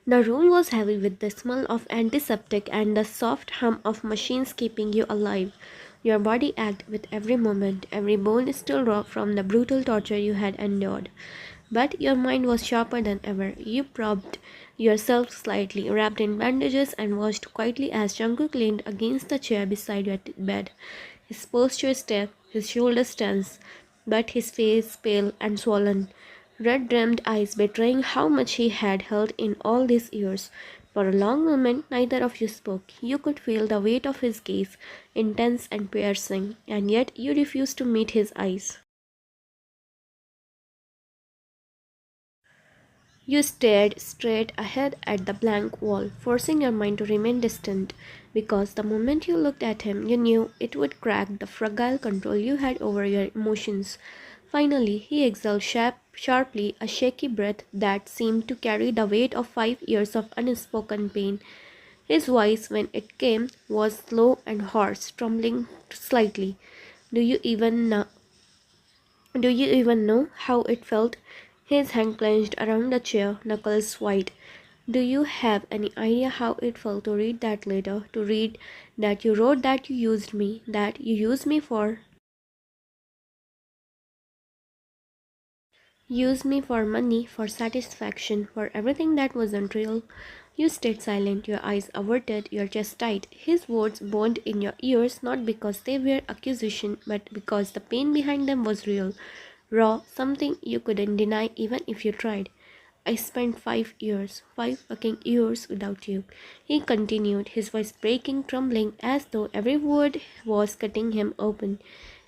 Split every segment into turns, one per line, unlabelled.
The room was heavy with the smell of antiseptic and the soft hum of machines keeping you alive. Your body ached with every moment, every bone still raw from the brutal torture you had endured. But your mind was sharper than ever. You propped yourself slightly, wrapped in bandages, and watched quietly as Jungkook leaned against the chair beside your bed. His posture stiff, his shoulders tense, but his face pale and swollen, red-rimmed eyes betraying how much he had held in all these years. For a long moment, neither of you spoke. You could feel the weight of his gaze, intense and piercing, and yet you refused to meet his eyes. You stared straight ahead at the blank wall, forcing your mind to remain distant, because the moment you looked at him, you knew it would crack the fragile control you had over your emotions. Finally, he exhaled sharply, a shaky breath that seemed to carry the weight of 5 years of unspoken pain. His voice, when it came, was slow and hoarse, trembling slightly. Do you even know? Do you even know how it felt? His hand clenched around the chair, knuckles white. Do you have any idea how it felt to read that letter? To read that you wrote that you used me, that you used me for Use me for money, for satisfaction, for everything that wasn't real. You stayed silent, your eyes averted, your chest tight. His words burned in your ears not because they were accusation, but because the pain behind them was real, raw, something you couldn't deny even if you tried. I spent 5 years, 5 fucking years without you. He continued, his voice breaking, trembling, as though every word was cutting him open.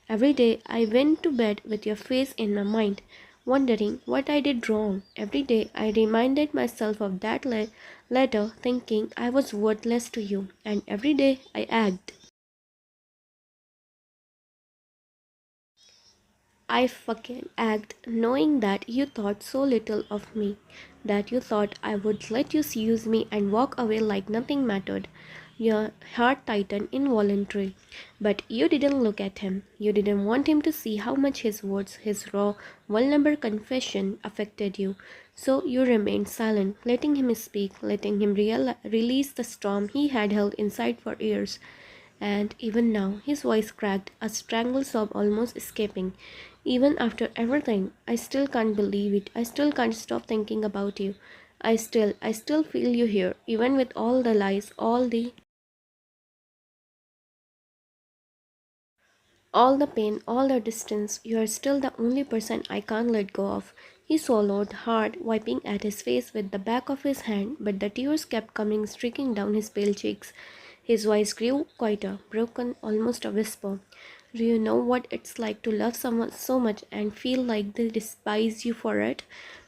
Every day I went to bed with your face in my mind, wondering what I did wrong. Every day I reminded myself of that letter, thinking I was worthless to you. And every day I acted. I fucking act knowing that you thought so little of me, that you thought I would let you use me and walk away like nothing mattered. Your heart tightened involuntarily, but you didn't look at him. You didn't want him to see how much his words, his raw, vulnerable confession affected you. So you remained silent, letting him speak, letting him release the storm he had held inside for years. And even now, his voice cracked, a strangled sob almost escaping. Even after everything, I still can't believe it. I still can't stop thinking about you. I still feel you here, even with all the lies, all the pain, all the distance. You are still the only person I can't let go of. He swallowed hard, wiping at his face with the back of his hand, but the tears kept coming streaking down his pale cheeks. His voice grew quieter, broken, almost a whisper. Do you know what it's like to love someone so much and feel like they despise you for it?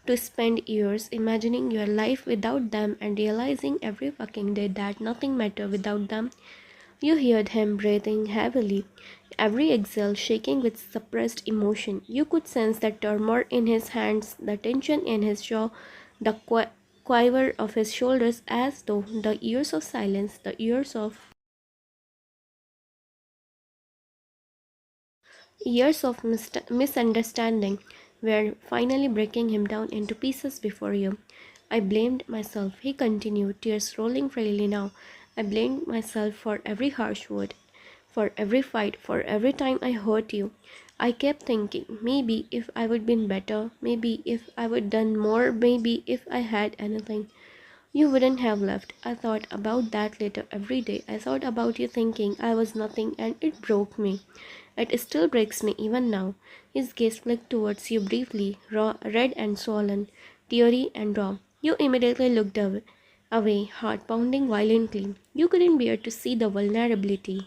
To spend years imagining your life without them and realizing every fucking day that nothing mattered without them? You heard him breathing heavily, every exhale shaking with suppressed emotion. You could sense the tremor in his hands, the tension in his jaw, the quiver of his shoulders, as though the years of silence, the years of misunderstanding were finally breaking him down into pieces before you. I blamed myself, he continued, tears rolling freely now. I blamed myself for every harsh word, for every fight, for every time I hurt you. I kept thinking, maybe if I would been better, maybe if I would done more, maybe if I had anything. You wouldn't have left. I thought about that later every day. I thought about you thinking I was nothing and it broke me. It still breaks me even now. His gaze flicked towards you briefly, raw, red and swollen, teary and raw. You immediately looked away, heart pounding violently. You couldn't bear to see the vulnerability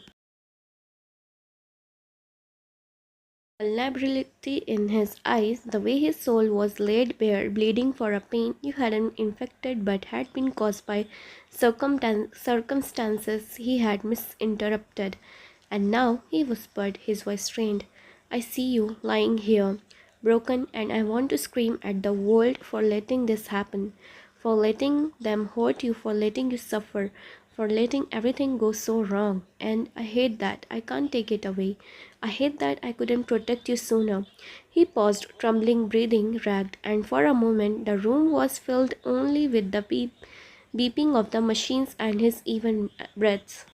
in his eyes, the way his soul was laid bare, bleeding for a pain you hadn't infected but had been caused by circumstances he had misinterpreted. And now, he whispered, his voice strained, I see you lying here, broken, and I want to scream at the world for letting this happen, for letting them hurt you, for letting you suffer, for letting everything go so wrong. And I hate that. I can't take it away. I hate that I couldn't protect you sooner. He paused, trembling, breathing ragged, and for a moment the room was filled only with the beeping of the machines and his even breaths.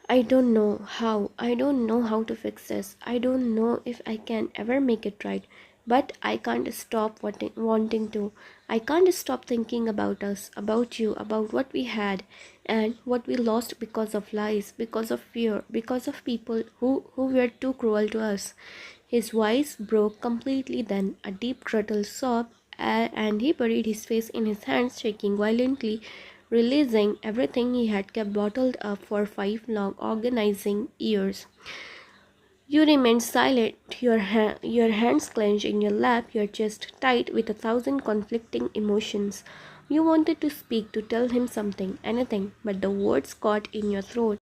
I don't know how to fix this. I don't know if I can ever make it right. But I can't stop wanting to. I can't stop thinking about us, about you, about what we had and what we lost because of lies, because of fear, because of people who were too cruel to us. His voice broke completely then, a deep guttural sob, and he buried his face in his hands, shaking violently, releasing everything he had kept bottled up for 5 long agonizing years. You remained silent, your hands clenched in your lap, your chest tight with 1,000 conflicting emotions. You wanted to speak, to tell him something, anything, but the words caught in your throat.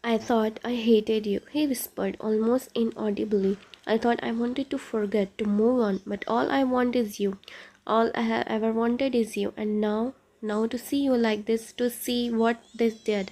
I thought I hated you, he whispered almost inaudibly. I thought I wanted to forget, to move on, but all I want is you. All I have ever wanted is you, and now to see you like this, to see what this did.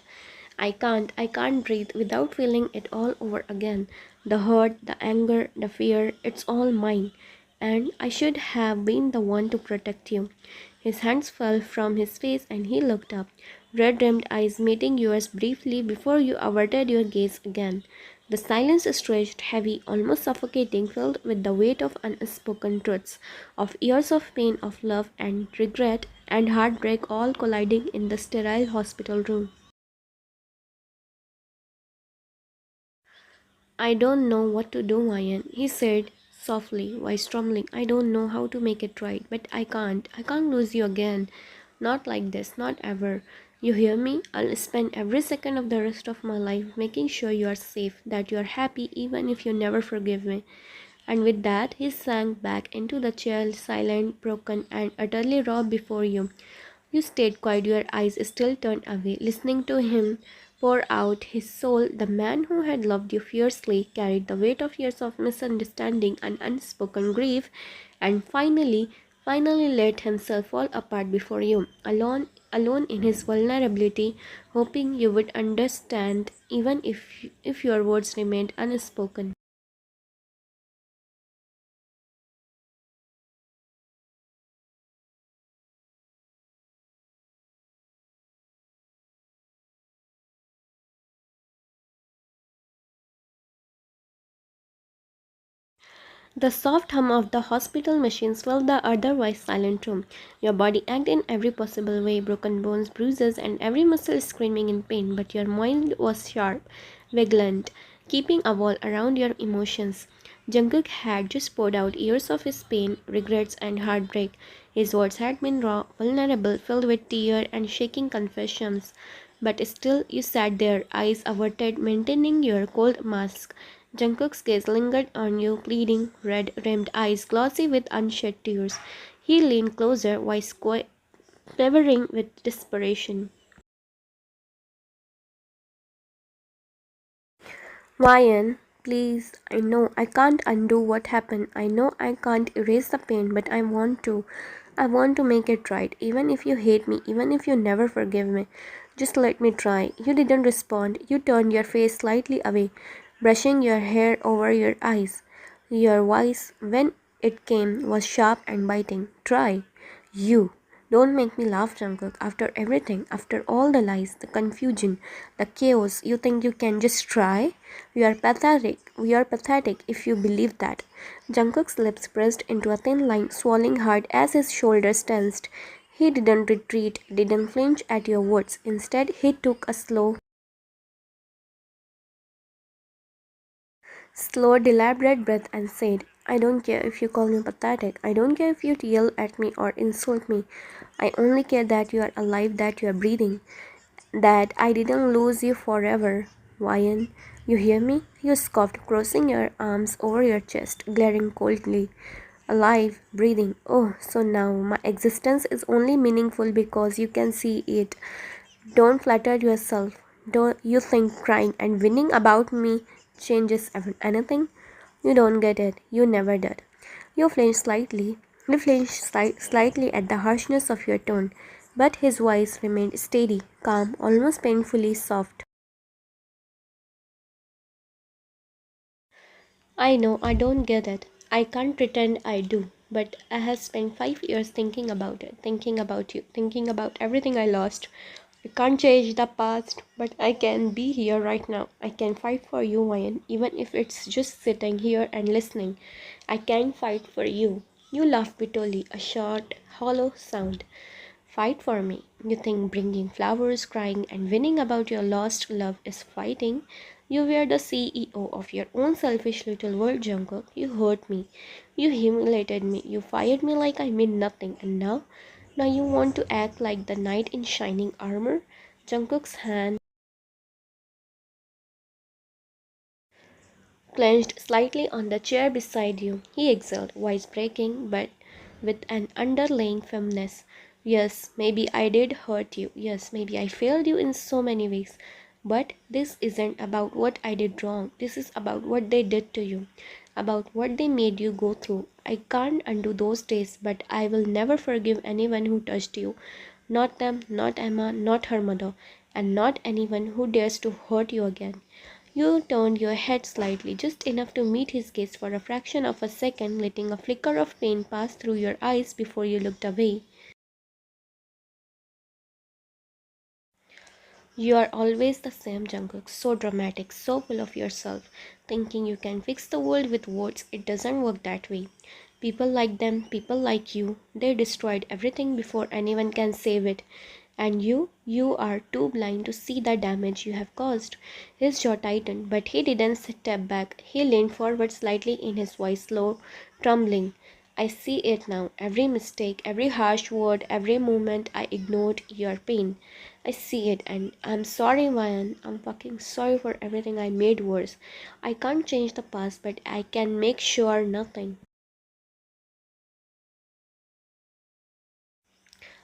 I can't breathe without feeling it all over again. The hurt, the anger, the fear, it's all mine. And I should have been the one to protect you. His hands fell from his face and he looked up, red rimmed eyes meeting yours briefly before you averted your gaze again. The silence stretched heavy, almost suffocating, filled with the weight of unspoken truths, of years of pain, of love and regret and heartbreak all colliding in the sterile hospital room. I don't know what to do, Ryan, he said softly, voice trembling. I don't know how to make it right, but I can't. I can't lose you again. Not like this, not ever. You hear me? I'll spend every second of the rest of my life making sure you are safe, that you are happy, even if you never forgive me. And with that, he sank back into the chair, silent, broken, and utterly raw before you. You stayed quiet, your eyes still turned away, listening to him pour out his soul. The man who had loved you fiercely carried the weight of years of misunderstanding and unspoken grief, and finally let himself fall apart before you, alone in his vulnerability, hoping you would understand, even if your words remained unspoken. The soft hum of the hospital machines filled the otherwise silent room. Your body ached in every possible way, broken bones, bruises, and every muscle screaming in pain, but your mind was sharp, vigilant, keeping a wall around your emotions. Jungkook had just poured out years of his pain, regrets, and heartbreak. His words had been raw, vulnerable, filled with tear and shaking confessions. But still you sat there, eyes averted, maintaining your cold mask. Jungkook's gaze lingered on you, pleading, red-rimmed eyes glossy with unshed tears. He leaned closer, voice quivering with desperation. Ryan, please, I know I can't undo what happened. I know I can't erase the pain, but I want to. I want to make it right, even if you hate me, even if you never forgive me. Just let me try. You didn't respond. You turned your face slightly away, brushing your hair over your eyes. Your voice, when it came, was sharp and biting. Try. You. Don't make me laugh, Jungkook. After everything, after all the lies, the confusion, the chaos, you think you can just try? You are pathetic. We are pathetic if you believe that. Jungkook's lips pressed into a thin line, swallowing hard as his shoulders tensed. He didn't retreat, didn't flinch at your words. Instead, he took a slow, deliberate breath and said, I don't care if you call me pathetic. I don't care if you yell at me or insult me. I only care that you are alive, that you are breathing, that I didn't lose you forever. Ryan, you hear me? You scoffed, crossing your arms over your chest, glaring coldly. Alive, breathing. Oh, so now my existence is only meaningful because you can see it. Don't flatter yourself. Don't you think crying and winning about me changes anything? You don't get it. You never did. You flinched slightly. He flinched slightly at the harshness of your tone, but his voice remained steady, calm, almost painfully soft. I know I don't get it. I can't pretend I do, but I have spent 5 years thinking about it, thinking about you, thinking about everything I lost. I can't change the past, but I can be here right now. I can fight for you, Ryan, even if it's just sitting here and listening. I can fight for you. You laugh bitterly, a short, hollow sound. Fight for me. You think bringing flowers, crying, and winning about your lost love is fighting? You were the CEO of your own selfish little world, Jungkook. You hurt me. You humiliated me. You fired me like I mean nothing. And now you want to act like the knight in shining armor? Jungkook's hand clenched slightly on the chair beside you. He exhaled, voice breaking, but with an underlying firmness. Yes, maybe I did hurt you. Yes, maybe I failed you in so many ways. But this isn't about what I did wrong. This is about what they did to you, about what they made you go through. I can't undo those days, but I will never forgive anyone who touched you. Not them, not Emma, not her mother, and not anyone who dares to hurt you again. You turned your head slightly, just enough to meet his gaze for a fraction of a second, letting a flicker of pain pass through your eyes before you looked away. You are always the same, Jungkook, so dramatic, so full of yourself, thinking you can fix the world with words. It doesn't work that way. People like them, people like you, they destroyed everything before anyone can save it. And you are too blind to see the damage you have caused. His jaw tightened, but he didn't step back. He leaned forward slightly in his voice slow, trembling. I see it now. Every mistake, every harsh word, every moment I ignored your pain. I see it, and I'm sorry, Ryan. I'm fucking sorry for everything I made worse. I can't change the past, but I can make sure nothing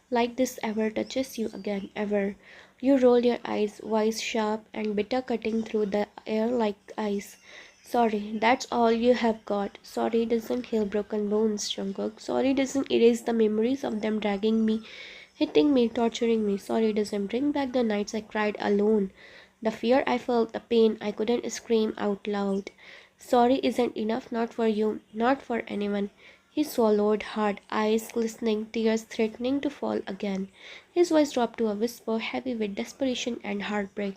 like this ever touches you again, ever. You roll your eyes, voice sharp and bitter cutting through the air like ice. Sorry, that's all you have got. Sorry doesn't heal broken bones, Jungkook. Sorry doesn't erase the memories of them dragging me, hitting me, torturing me. Sorry doesn't bring back the nights I cried alone. The fear I felt, the pain I couldn't scream out loud. Sorry isn't enough, not for you, not for anyone. He swallowed hard, eyes glistening, tears threatening to fall again. His voice dropped to a whisper, heavy with desperation and heartbreak.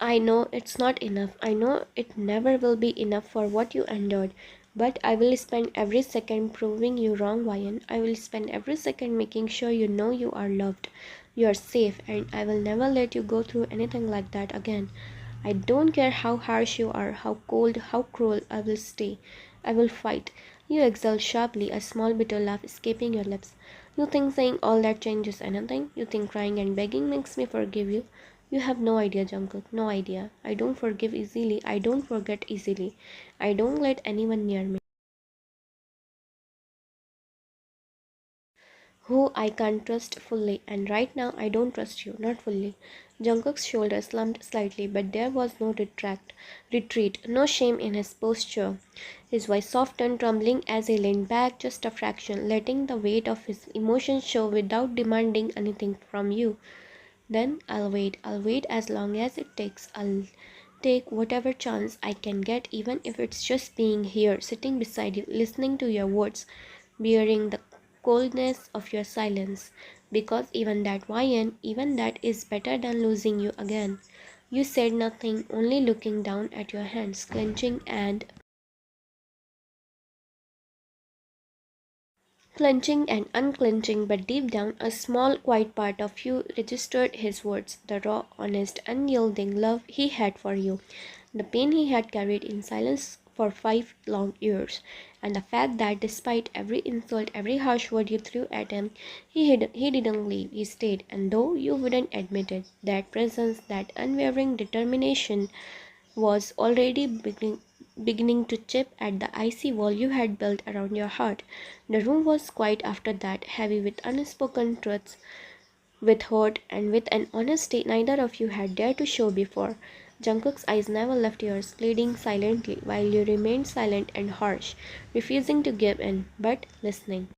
I know it's not enough. I know it never will be enough for what you endured. But I will spend every second proving you wrong, Ryan. I will spend every second making sure you know you are loved. You are safe, and I will never let you go through anything like that again. I don't care how harsh you are, how cold, how cruel, I will stay. I will fight. You exhaled sharply, a small bitter laugh escaping your lips. You think saying all that changes anything? You think crying and begging makes me forgive you? You have no idea, Jungkook, no idea. I don't forgive easily, I don't forget easily. I don't let anyone near me who I can't trust fully, and right now I don't trust you, not fully. Jungkook's shoulders slumped slightly, but there was no retreat, no shame in his posture. His voice softened, trembling as he leaned back just a fraction, letting the weight of his emotions show without demanding anything from you. Then I'll wait. I'll wait as long as it takes. I'll take whatever chance I can get, even if it's just being here, sitting beside you, listening to your words, bearing the coldness of your silence. Because even that, Ryan, even that is better than losing you again. You said nothing, only looking down at your hands, clenching and unclenching, but deep down, a small, quiet part of you registered his words, the raw, honest, unyielding love he had for you, the pain he had carried in silence for 5 long years, and the fact that despite every insult, every harsh word you threw at him, he didn't leave, he stayed, and though you wouldn't admit it, that presence, that unwavering determination was already beginning to chip at the icy wall you had built around your heart. The room was quiet after that, heavy with unspoken truths, with hurt, and with an honesty neither of you had dared to show before. Jungkook's eyes never left yours, pleading silently, while you remained silent and harsh, refusing to give in, but listening.